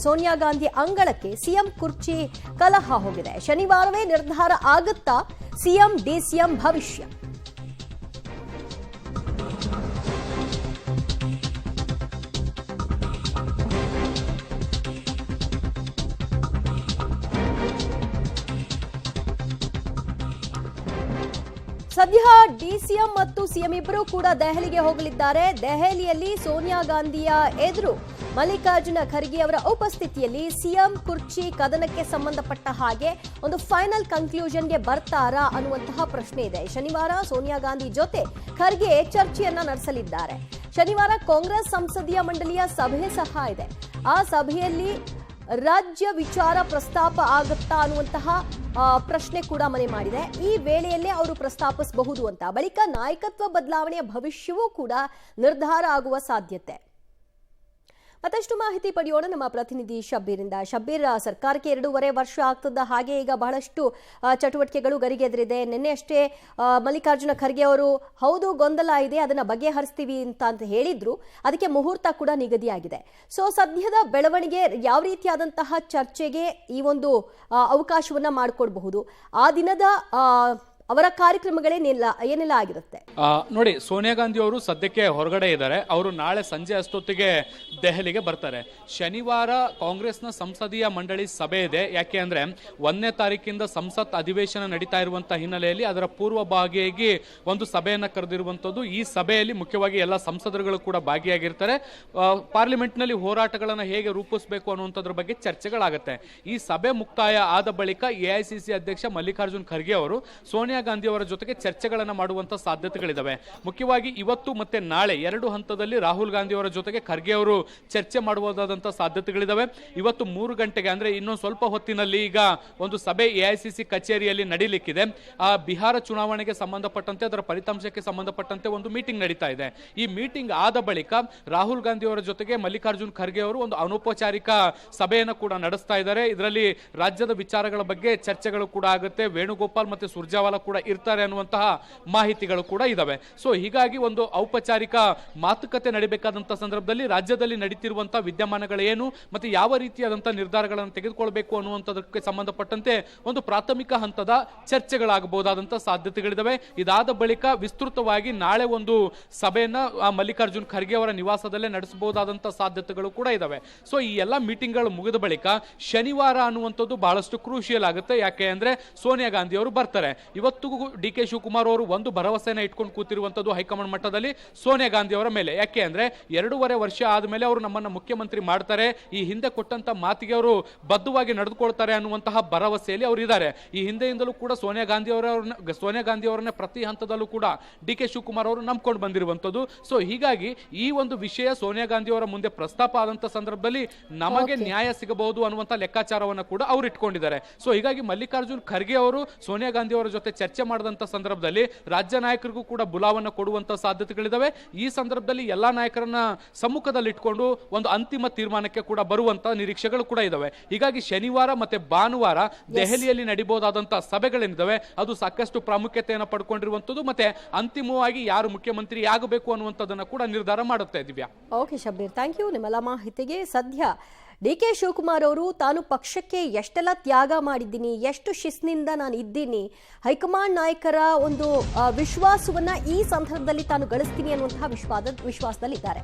ಸೋನಿಯಾ ಗಾಂಧಿ ಅಂಗಳಕ್ಕೆ ಸಿಎಂ ಕುರ್ಚಿ ಕಲಹ ಹೋಗಿದೆ. ಶನಿವಾರವೇ ನಿರ್ಧಾರ ಆಗುತ್ತಾ ಸಿಎಂ ಡಿಸಿಎಂ ಭವಿಷ್ಯ? ಸದ್ಯ ಡಿಸಿಎಂ ಮತ್ತು ಸಿಎಂ ಇಬ್ಬರು ಕೂಡ ದೆಹಲಿಗೆ ಹೋಗಲಿದ್ದಾರೆ. ದೆಹಲಿಯಲ್ಲಿ ಸೋನಿಯಾ ಗಾಂಧಿಯ ಎದುರು ಮಲ್ಲಿಕಾರ್ಜುನ ಖರ್ಗೆ ಅವರ ಉಪಸ್ಥಿತಿಯಲ್ಲಿ ಸಿಎಂ ಕುರ್ಚಿ ಕದನಕ್ಕೆ ಸಂಬಂಧಪಟ್ಟ ಹಾಗೆ ಒಂದು ಫೈನಲ್ ಕನ್ಕ್ಲೂಷನ್ಗೆ ಬರ್ತಾರಾ ಅನ್ನುವಂತಹ ಪ್ರಶ್ನೆ ಇದೆ. ಶನಿವಾರ ಸೋನಿಯಾ ಗಾಂಧಿ ಜೊತೆ ಖರ್ಗೆ ಚರ್ಚೆಯನ್ನ ನಡೆಸಲಿದ್ದಾರೆ. ಶನಿವಾರ ಕಾಂಗ್ರೆಸ್ ಸಂಸದೀಯ ಮಂಡಳಿಯ ಸಭೆ ಸಹ ಇದೆ. ಆ ಸಭೆಯಲ್ಲಿ ರಾಜ್ಯ ವಿಚಾರ ಪ್ರಸ್ತಾಪ ಆಗುತ್ತಾ ಅನ್ನುವಂತಹ ಪ್ರಶ್ನೆ ಕೂಡ ಮನೆ ಮಾಡಿದೆ. ಈ ವೇಳೆಯಲ್ಲೇ ಅವರು ಪ್ರಸ್ತಾಪಿಸಬಹುದು ಅಂತ. ಬಳಿಕ ನಾಯಕತ್ವ ಬದಲಾವಣೆಯ ಭವಿಷ್ಯವೂ ಕೂಡ ನಿರ್ಧಾರ ಆಗುವ ಸಾಧ್ಯತೆ. ಮತ್ತಷ್ಟು ಮಾಹಿತಿ ಪಡೆಯೋಣ ನಮ್ಮ ಪ್ರತಿನಿಧಿ ಶಬ್ಬೀರಿಂದ. ಶಬ್ಬೀರ್, ಸರ್ಕಾರಕ್ಕೆ 2.5 ವರ್ಷ ಆಗ್ತದ ಹಾಗೆ ಈಗ ಬಹಳಷ್ಟು ಚಟುವಟಿಕೆಗಳು ಗರಿಗೆದರಿದೆ. ನಿನ್ನೆ ಅಷ್ಟೇ ಮಲ್ಲಿಕಾರ್ಜುನ ಖರ್ಗೆ ಅವರು ಹೌದು ಗೊಂದಲ ಇದೆ, ಅದನ್ನ ಬಗೆಹರಿಸ್ತೀವಿ ಅಂತ ಹೇಳಿದ್ರು. ಅದಕ್ಕೆ ಮುಹೂರ್ತ ಕೂಡ ನಿಗದಿಯಾಗಿದೆ. ಸೊ ಸದ್ಯದ ಬೆಳವಣಿಗೆ ಯಾವ ರೀತಿಯಾದಂತಹ ಚರ್ಚೆಗೆ ಈ ಒಂದು ಅವಕಾಶವನ್ನ ಮಾಡಿಕೊಡಬಹುದು? ಆ ದಿನದ ಅವರ ಕಾರ್ಯಕ್ರಮಗಳೇನೆಲ್ಲ ಆಗಿರುತ್ತೆ? ನೋಡಿ, ಸೋನಿಯಾ ಗಾಂಧಿ ಅವರು ಸದ್ಯಕ್ಕೆ ಹೊರಗಡೆ ಇದ್ದಾರೆ. ಅವರು ನಾಳೆ ಸಂಜೆ ಅಷ್ಟೊತ್ತಿಗೆ ದೆಹಲಿಗೆ ಬರ್ತಾರೆ. ಶನಿವಾರ ಕಾಂಗ್ರೆಸ್ನ ಸಂಸದೀಯ ಮಂಡಳಿ ಸಭೆ ಇದೆ. ಯಾಕೆ ಅಂದ್ರೆ 1ನೇ ತಾರೀಕಿಂದ ಸಂಸತ್ ಅಧಿವೇಶನ ನಡೀತಾ ಇರುವಂತಹ ಹಿನ್ನೆಲೆಯಲ್ಲಿ ಅದರ ಪೂರ್ವಭಾಗಿಯಾಗಿ ಒಂದು ಸಭೆಯನ್ನ ಕರೆದಿರುವಂತದ್ದು. ಈ ಸಭೆಯಲ್ಲಿ ಮುಖ್ಯವಾಗಿ ಎಲ್ಲ ಸಂಸದರುಗಳು ಕೂಡ ಭಾಗಿಯಾಗಿರ್ತಾರೆ. ಪಾರ್ಲಿಮೆಂಟ್ ನಲ್ಲಿ ಹೋರಾಟಗಳನ್ನ ಹೇಗೆ ರೂಪಿಸಬೇಕು ಅನ್ನುವಂಥದ್ರ ಬಗ್ಗೆ ಚರ್ಚೆಗಳಾಗುತ್ತೆ. ಈ ಸಭೆ ಮುಕ್ತಾಯ ಆದ ಬಳಿಕ ಎಐಸಿಸಿ ಅಧ್ಯಕ್ಷ ಮಲ್ಲಿಕಾರ್ಜುನ್ ಖರ್ಗೆ ಅವರು ಸೋನಿಯಾ ಗಾಂಧಿ ಅವರ ಜೊತೆಗೆ ಚರ್ಚೆಗಳನ್ನು ಮಾಡುವಂತಹ ಸಾಧ್ಯತೆಗಳಿದಾವೆ. ಮುಖ್ಯವಾಗಿ ಇವತ್ತು ಮತ್ತೆ ನಾಳೆ 2 ಹಂತದಲ್ಲಿ ರಾಹುಲ್ ಗಾಂಧಿ ಅವರ ಜೊತೆಗೆ ಖರ್ಗೆ ಅವರು ಚರ್ಚೆ ಮಾಡಬಹುದಾದಂತಹ ಸಾಧ್ಯತೆಗಳಿದಾವೆ. ಇವತ್ತು 3 ಗಂಟೆಗೆ ಅಂದ್ರೆ ಇನ್ನೊಂದು ಸ್ವಲ್ಪ ಹೊತ್ತಿನಲ್ಲಿ ಈಗ ಒಂದು ಸಭೆ ಎಐಸಿಸಿ ಕಚೇರಿಯಲ್ಲಿ ನಡೀಲಿಕ್ಕಿದೆ. ಬಿಹಾರ ಚುನಾವಣೆಗೆ ಸಂಬಂಧಪಟ್ಟಂತೆ ಅದರ ಫಲಿತಾಂಶಕ್ಕೆ ಸಂಬಂಧಪಟ್ಟಂತೆ ಒಂದು ಮೀಟಿಂಗ್ ನಡೀತಾ ಇದೆ. ಈ ಮೀಟಿಂಗ್ ಆದ ಬಳಿಕ ರಾಹುಲ್ ಗಾಂಧಿ ಅವರ ಜೊತೆಗೆ ಮಲ್ಲಿಕಾರ್ಜುನ್ ಖರ್ಗೆ ಅವರು ಒಂದು ಅನೌಪಚಾರಿಕ ಸಭೆಯನ್ನು ಕೂಡ ನಡೆಸ್ತಾ ಇದ್ದಾರೆ. ಇದರಲ್ಲಿ ರಾಜ್ಯದ ವಿಚಾರಗಳ ಬಗ್ಗೆ ಚರ್ಚೆಗಳು ಕೂಡ ಆಗುತ್ತೆ. ವೇಣುಗೋಪಾಲ್ ಮತ್ತೆ ಸುರ್ಜೇವಾಲಾ ಕೂಡ ಇರ್ತಾರೆ ಅನ್ನುವಂತಹ ಮಾಹಿತಿಗಳು ಕೂಡ ಇದಾವೆ. ಸೊ ಹೀಗಾಗಿ ಒಂದು ಔಪಚಾರಿಕ ಮಾತುಕತೆ ನಡೀಬೇಕಾದಂತಹ ಸಂದರ್ಭದಲ್ಲಿ ರಾಜ್ಯದಲ್ಲಿ ನಡೀತಿರುವಂತಹ ವಿದ್ಯಮಾನಗಳೇನು ಮತ್ತೆ ಯಾವ ರೀತಿಯಾದಂತಹ ನಿರ್ಧಾರಗಳನ್ನು ತೆಗೆದುಕೊಳ್ಬೇಕು ಅನ್ನುವಂಥದಕ್ಕೆ ಸಂಬಂಧಪಟ್ಟಂತೆ ಒಂದು ಪ್ರಾಥಮಿಕ ಹಂತದ ಚರ್ಚೆಗಳಾಗಬಹುದಾದಂತಹ ಸಾಧ್ಯತೆಗಳಿದಾವೆ. ಇದಾದ ಬಳಿಕ ವಿಸ್ತೃತವಾಗಿ ನಾಳೆ ಒಂದು ಸಭೆಯನ್ನ ಮಲ್ಲಿಕಾರ್ಜುನ್ ಖರ್ಗೆ ಅವರ ನಿವಾಸದಲ್ಲೇ ನಡೆಸಬಹುದಾದಂತಹ ಸಾಧ್ಯತೆಗಳು ಕೂಡ ಇದಾವೆ. ಸೊ ಈ ಎಲ್ಲ ಮೀಟಿಂಗ್ಗಳು ಮುಗಿದ ಬಳಿಕ ಶನಿವಾರ ಅನ್ನುವಂಥದ್ದು ಬಹಳಷ್ಟು ಕ್ರೂಷಿಯಲ್ ಆಗುತ್ತೆ. ಯಾಕೆ ಅಂದ್ರೆ ಸೋನಿಯಾ ಗಾಂಧಿ ಅವರು ಬರ್ತಾರೆ. ಇವತ್ತಿಗೂ ಡಿ.ಕೆ. ಶಿವಕುಮಾರ್ ಅವರು ಒಂದು ಭರವಸೆನ ಇಟ್ಕೊಂಡು ಕೂತಿರುವಂತದ್ದು ಹೈಕಮಾಂಡ್ ಮಟ್ಟದಲ್ಲಿ ಸೋನಿಯಾ ಗಾಂಧಿ ಅವರ ಮೇಲೆ. ಯಾಕೆ ಅಂದ್ರೆ 2.5 ವರ್ಷ ಆದ್ಮೇಲೆ ಅವರು ನಮ್ಮನ್ನ ಮುಖ್ಯಮಂತ್ರಿ ಮಾಡ್ತಾರೆ, ಈ ಹಿಂದೆ ಕೊಟ್ಟಂತ ಮಾತಿಗೆ ಅವರು ಬದ್ಧವಾಗಿ ನಡೆದುಕೊಳ್ತಾರೆ ಅನ್ನುವಂತಹ ಭರವಸೆಯಲ್ಲಿ ಅವರು ಇದ್ದಾರೆ. ಈ ಹಿಂದೆಯಿಂದಲೂ ಕೂಡ ಸೋನಿಯಾ ಗಾಂಧಿ ಅವರನ್ನ ಪ್ರತಿ ಹಂತದಲ್ಲೂ ಕೂಡ ಡಿ.ಕೆ. ಶಿವಕುಮಾರ್ ಅವರು ನಂಬ್ಕೊಂಡು ಬಂದಿರುವಂತದ್ದು. ಸೊ ಹೀಗಾಗಿ ಈ ಒಂದು ವಿಷಯ ಸೋನಿಯಾ ಗಾಂಧಿ ಅವರ ಮುಂದೆ ಪ್ರಸ್ತಾಪ ಆದಂತ ಸಂದರ್ಭದಲ್ಲಿ ನಮಗೆ ನ್ಯಾಯ ಸಿಗಬಹುದು ಅನ್ನುವಂತ ಲೆಕ್ಕಾಚಾರವನ್ನು ಕೂಡ ಅವರು ಇಟ್ಕೊಂಡಿದ್ದಾರೆ. ಸೊ ಹೀಗಾಗಿ ಮಲ್ಲಿಕಾರ್ಜುನ್ ಖರ್ಗೆ ಅವರು ಸೋನಿಯಾ ಗಾಂಧಿ ಅವರ ಜೊತೆ ಚರ್ಚೆ ಮಾಡಿದಂತ ಸಂದರ್ಭದಲ್ಲಿ ರಾಜ್ಯ ನಾಯಕರಿಗೂ ಕೂಡ ಬುಲಾವನ್ನು ಕೊಡುವಂತ ಸಾಧ್ಯತೆಗಳಿದಾವೆ. ಈ ಸಂದರ್ಭದಲ್ಲಿ ಎಲ್ಲಾ ನಾಯಕರನ್ನ ಸಮ್ಮುಖದಲ್ಲಿ ಇಟ್ಕೊಂಡು ಒಂದು ಅಂತಿಮ ತೀರ್ಮಾನಕ್ಕೆ ಕೂಡ ಬರುವಂತ ನಿರೀಕ್ಷೆಗಳು ಕೂಡ ಇದಾವೆ. ಹೀಗಾಗಿ ಶನಿವಾರ ಮತ್ತೆ ಭಾನುವಾರ ದೆಹಲಿಯಲ್ಲಿ ನಡೀಬಹುದಾದಂತಹ ಸಭೆಗಳೇನಿದಾವೆ ಅದು ಸಾಕಷ್ಟು ಪ್ರಾಮುಖ್ಯತೆಯನ್ನು ಪಡ್ಕೊಂಡಿರುವಂತದ್ದು. ಮತ್ತೆ ಅಂತಿಮವಾಗಿ ಯಾರು ಮುಖ್ಯಮಂತ್ರಿ ಆಗಬೇಕು ಅನ್ನುವಂಥದ್ದನ್ನ ಕೂಡ ನಿರ್ಧಾರ ಮಾಡುತ್ತೆ. Divya. Okay Shabbir, thank you ನಿಮ್ಮೆಲ್ಲ ಮಾಹಿತಿಗೆ. ಸದ್ಯ ಡಿ.ಕೆ. ಶಿವಕುಮಾರ್ ಅವರು ತಾನು ಪಕ್ಷಕ್ಕೆ ಎಷ್ಟೆಲ್ಲ ತ್ಯಾಗ ಮಾಡಿದ್ದೀನಿ, ಎಷ್ಟು ಶಿಸ್ತಿನಿಂದ ನಾನು ಇದ್ದೀನಿ, ಹೈಕಮಾಂಡ್ ನಾಯಕರ ಒಂದು ವಿಶ್ವಾಸವನ್ನ ಈ ಸಂದರ್ಭದಲ್ಲಿ ತಾನು ಗಳಿಸ್ತೀನಿ ಅನ್ನುವಂತಹ ವಿಶ್ವಾಸದಲ್ಲಿದ್ದಾರೆ.